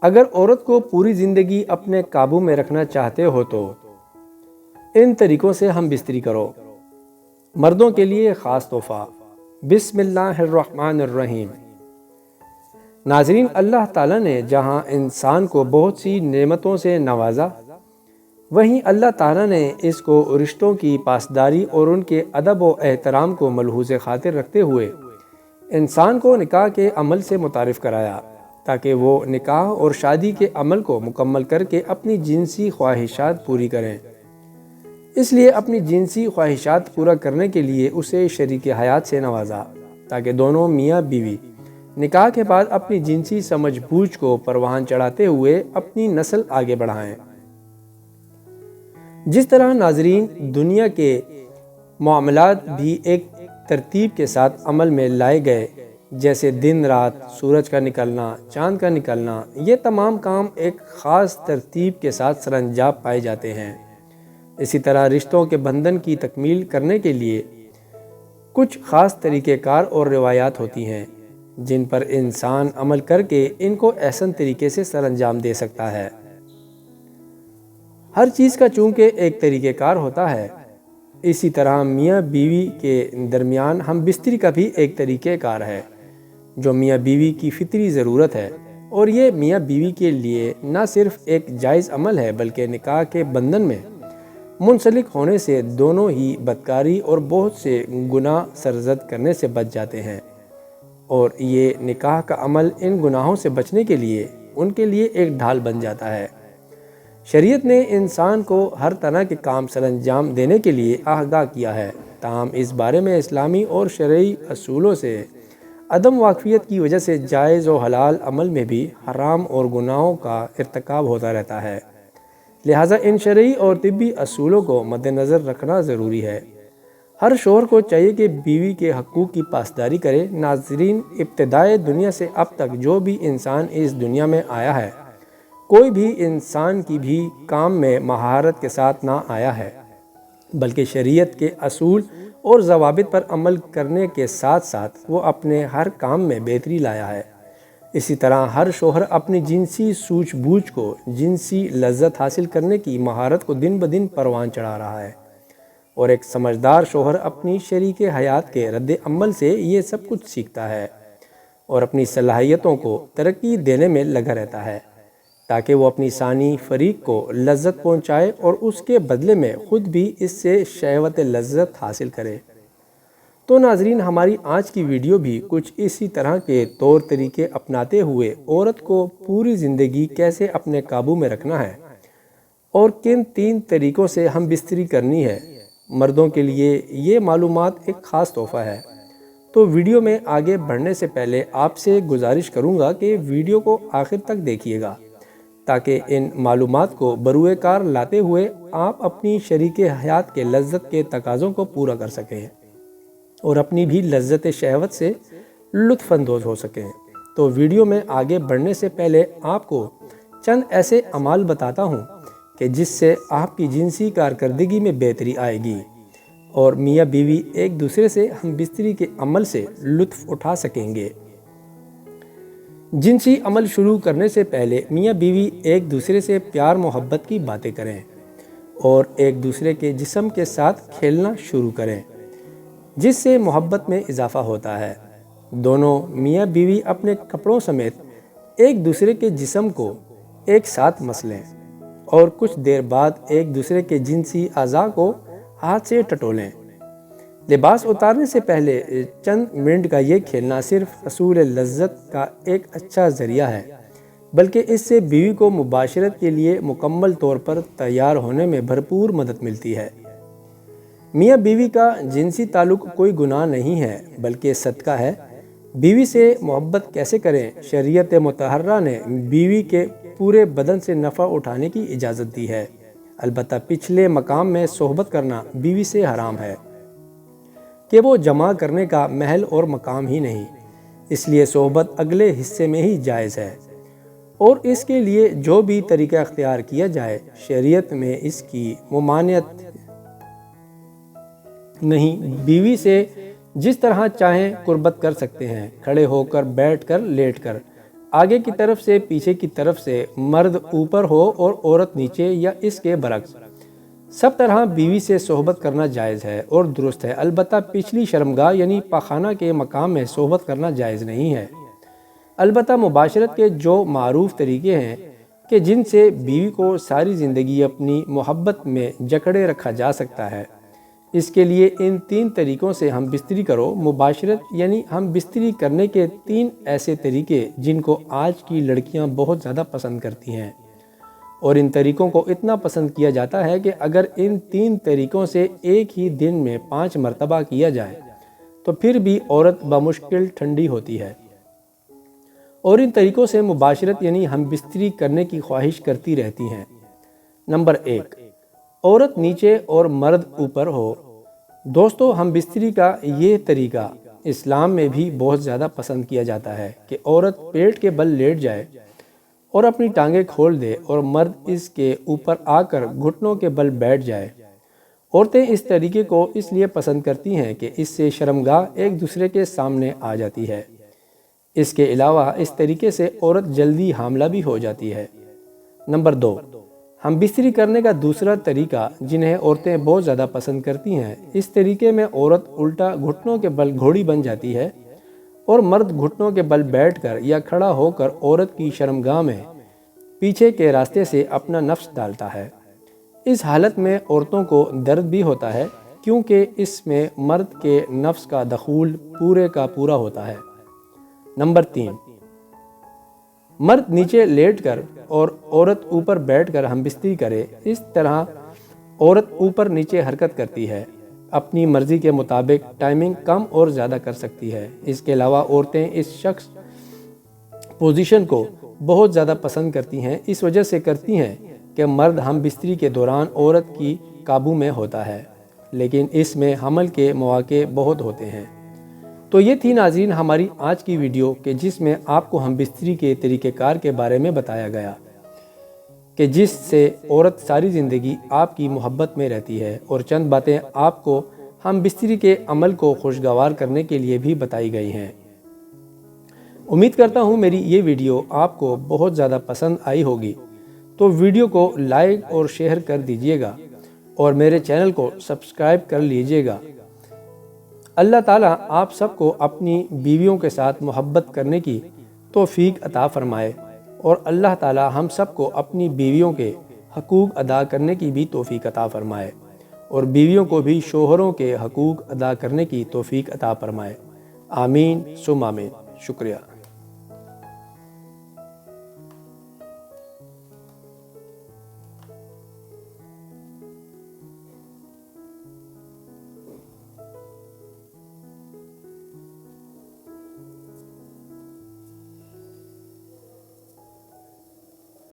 اگر عورت کو پوری زندگی اپنے قابو میں رکھنا چاہتے ہو تو ان طریقوں سے ہم بستری کرو۔ مردوں کے لیے خاص تحفہ۔ بسم اللہ الرحمن الرحیم۔ ناظرین، اللہ تعالیٰ نے جہاں انسان کو بہت سی نعمتوں سے نوازا، وہیں اللہ تعالیٰ نے اس کو رشتوں کی پاسداری اور ان کے ادب و احترام کو ملحوظ خاطر رکھتے ہوئے انسان کو نکاح کے عمل سے متعارف کرایا، تاکہ وہ نکاح اور شادی کے عمل کو مکمل کر کے اپنی جنسی خواہشات پوری کریں۔ اس لیے اپنی جنسی خواہشات پورا کرنے کے لیے اسے شریک حیات سے نوازا، تاکہ دونوں میاں بیوی نکاح کے بعد اپنی جنسی سمجھ بوجھ کو پروان چڑھاتے ہوئے اپنی نسل آگے بڑھائیں۔ جس طرح ناظرین دنیا کے معاملات بھی ایک ترتیب کے ساتھ عمل میں لائے گئے، جیسے دن رات، سورج کا نکلنا، چاند کا نکلنا، یہ تمام کام ایک خاص ترتیب کے ساتھ سر انجام پائے جاتے ہیں، اسی طرح رشتوں کے بندھن کی تکمیل کرنے کے لیے کچھ خاص طریقہ کار اور روایات ہوتی ہیں، جن پر انسان عمل کر کے ان کو احسن طریقے سے سر انجام دے سکتا ہے۔ ہر چیز کا چونکہ ایک طریقہ کار ہوتا ہے، اسی طرح میاں بیوی کے درمیان ہم بستری کا بھی ایک طریقہ کار ہے، جو میاں بیوی کی فطری ضرورت ہے، اور یہ میاں بیوی کے لیے نہ صرف ایک جائز عمل ہے بلکہ نکاح کے بندھن میں منسلک ہونے سے دونوں ہی بدکاری اور بہت سے گناہ سرزد کرنے سے بچ جاتے ہیں، اور یہ نکاح کا عمل ان گناہوں سے بچنے کے لیے ان کے لیے ایک ڈھال بن جاتا ہے۔ شریعت نے انسان کو ہر طرح کے کام سر انجام دینے کے لیے آگاہ کیا ہے، تاہم اس بارے میں اسلامی اور شرعی اصولوں سے عدم واقفیت کی وجہ سے جائز و حلال عمل میں بھی حرام اور گناہوں کا ارتکاب ہوتا رہتا ہے، لہٰذا ان شرعی اور طبی اصولوں کو مد نظر رکھنا ضروری ہے۔ ہر شوہر کو چاہیے کہ بیوی کے حقوق کی پاسداری کرے۔ ناظرین، ابتدائے دنیا سے اب تک جو بھی انسان اس دنیا میں آیا ہے، کوئی بھی انسان کی بھی کام میں مہارت کے ساتھ نہ آیا ہے، بلکہ شریعت کے اصول اور ضوابط پر عمل کرنے کے ساتھ ساتھ وہ اپنے ہر کام میں بہتری لایا ہے۔ اسی طرح ہر شوہر اپنی جنسی سوجھ بوجھ کو، جنسی لذت حاصل کرنے کی مہارت کو دن بدن پروان چڑھا رہا ہے، اور ایک سمجھدار شوہر اپنی شریک حیات کے رد عمل سے یہ سب کچھ سیکھتا ہے اور اپنی صلاحیتوں کو ترقی دینے میں لگا رہتا ہے، تاکہ وہ اپنی ثانی فریق کو لذت پہنچائے اور اس کے بدلے میں خود بھی اس سے شہوت لذت حاصل کرے۔ تو ناظرین، ہماری آج کی ویڈیو بھی کچھ اسی طرح کے طور طریقے اپناتے ہوئے عورت کو پوری زندگی کیسے اپنے قابو میں رکھنا ہے اور کن 3 طریقوں سے ہم بستری کرنی ہے، مردوں کے لیے یہ معلومات ایک خاص تحفہ ہے۔ تو ویڈیو میں آگے بڑھنے سے پہلے آپ سے گزارش کروں گا کہ ویڈیو کو آخر تک دیکھیے گا، تاکہ ان معلومات کو بروئے کار لاتے ہوئے آپ اپنی شریک حیات کے لذت کے تقاضوں کو پورا کر سکیں اور اپنی بھی لذت شہوت سے لطف اندوز ہو سکیں۔ تو ویڈیو میں آگے بڑھنے سے پہلے آپ کو چند ایسے اعمال بتاتا ہوں کہ جس سے آپ کی جنسی کارکردگی میں بہتری آئے گی اور میاں بیوی ایک دوسرے سے ہم بستری کے عمل سے لطف اٹھا سکیں گے۔ جنسی عمل شروع کرنے سے پہلے میاں بیوی ایک دوسرے سے پیار محبت کی باتیں کریں اور ایک دوسرے کے جسم کے ساتھ کھیلنا شروع کریں، جس سے محبت میں اضافہ ہوتا ہے۔ دونوں میاں بیوی اپنے کپڑوں سمیت ایک دوسرے کے جسم کو ایک ساتھ مسلیں اور کچھ دیر بعد ایک دوسرے کے جنسی اعضاء کو ہاتھ سے ٹٹولیں۔ لباس اتارنے سے پہلے چند منٹ کا یہ کھیلنا صرف حصول لذت کا ایک اچھا ذریعہ ہے، بلکہ اس سے بیوی کو مباشرت کے لیے مکمل طور پر تیار ہونے میں بھرپور مدد ملتی ہے۔ میاں بیوی کا جنسی تعلق کوئی گناہ نہیں ہے بلکہ صدقہ ہے۔ بیوی سے محبت کیسے کریں؟ شریعت مطہرہ نے بیوی کے پورے بدن سے نفع اٹھانے کی اجازت دی ہے، البتہ پچھلے مقام میں صحبت کرنا بیوی سے حرام ہے کہ وہ جمع کرنے کا محل اور مقام ہی نہیں، اس لیے صحبت اگلے حصے میں ہی جائز ہے، اور اس کے لیے جو بھی طریقہ اختیار کیا جائے شریعت میں اس کی ممانعت نہیں۔ بیوی سے جس طرح چاہیں قربت کر سکتے ہیں، کھڑے ہو کر، بیٹھ کر، لیٹ کر، آگے کی طرف سے پیچھے کی طرف سے مرد اوپر ہو اور عورت نیچے یا اس کے برعکس، سب طرح بیوی سے صحبت کرنا جائز ہے اور درست ہے، البتہ پچھلی شرمگاہ یعنی پاخانہ کے مقام میں صحبت کرنا جائز نہیں ہے۔ البتہ مباشرت کے جو معروف طریقے ہیں کہ جن سے بیوی کو ساری زندگی اپنی محبت میں جکڑے رکھا جا سکتا ہے، اس کے لیے ان 3 طریقوں سے ہم بستری کرو۔ مباشرت یعنی ہم بستری کرنے کے 3 ایسے طریقے جن کو آج کی لڑکیاں بہت زیادہ پسند کرتی ہیں، اور ان طریقوں کو اتنا پسند کیا جاتا ہے کہ اگر ان 3 طریقوں سے ایک ہی دن میں 5 مرتبہ کیا جائے تو پھر بھی عورت بمشکل ٹھنڈی ہوتی ہے۔ اور ان طریقوں سے مباشرت یعنی ہم بستری کرنے کی خواہش کرتی رہتی ہیں۔ نمبر 1، عورت نیچے اور مرد اوپر ہو۔ دوستو، ہم بستری کا یہ طریقہ اسلام میں بھی بہت زیادہ پسند کیا جاتا ہے کہ عورت پیٹ کے بل لیٹ جائے اور اپنی ٹانگیں کھول دے اور مرد اس کے اوپر آ کر گھٹنوں کے بل بیٹھ جائے۔ عورتیں اس طریقے کو اس لیے پسند کرتی ہیں کہ اس سے شرمگاہ ایک دوسرے کے سامنے آ جاتی ہے۔ اس کے علاوہ اس طریقے سے عورت جلدی حاملہ بھی ہو جاتی ہے۔ نمبر 2، ہم بستری کرنے کا دوسرا طریقہ جنہیں عورتیں بہت زیادہ پسند کرتی ہیں، اس طریقے میں عورت الٹا گھٹنوں کے بل گھوڑی بن جاتی ہے اور مرد گھٹنوں کے بل بیٹھ کر یا کھڑا ہو کر عورت کی شرمگاہ میں پیچھے کے راستے سے اپنا نفس ڈالتا ہے۔ اس حالت میں عورتوں کو درد بھی ہوتا ہے کیونکہ اس میں مرد کے نفس کا دخول پورے کا پورا ہوتا ہے۔ نمبر 3، مرد نیچے لیٹ کر اور عورت اوپر بیٹھ کر ہم بستری کرے۔ اس طرح عورت اوپر نیچے حرکت کرتی ہے، اپنی مرضی کے مطابق ٹائمنگ کم اور زیادہ کر سکتی ہے۔ اس کے علاوہ عورتیں اس شخص پوزیشن کو بہت زیادہ پسند کرتی ہیں، اس وجہ سے کرتی ہیں کہ مرد ہم بستری کے دوران عورت کی قابو میں ہوتا ہے، لیکن اس میں حمل کے مواقع بہت ہوتے ہیں۔ تو یہ تھی ناظرین ہماری آج کی ویڈیو کہ جس میں آپ کو ہم بستری کے طریقہ کار کے بارے میں بتایا گیا کہ جس سے عورت ساری زندگی آپ کی محبت میں رہتی ہے، اور چند باتیں آپ کو ہم بستری کے عمل کو خوشگوار کرنے کے لیے بھی بتائی گئی ہیں۔ امید کرتا ہوں میری یہ ویڈیو آپ کو بہت زیادہ پسند آئی ہوگی، تو ویڈیو کو لائک اور شیئر کر دیجیے گا اور میرے چینل کو سبسکرائب کر لیجیے گا۔ اللہ تعالیٰ آپ سب کو اپنی بیویوں کے ساتھ محبت کرنے کی توفیق عطا فرمائے، اور اللہ تعالیٰ ہم سب کو اپنی بیویوں کے حقوق ادا کرنے کی بھی توفیق عطا فرمائے، اور بیویوں کو بھی شوہروں کے حقوق ادا کرنے کی توفیق عطا فرمائے۔ آمین ثم آمین۔ شکریہ۔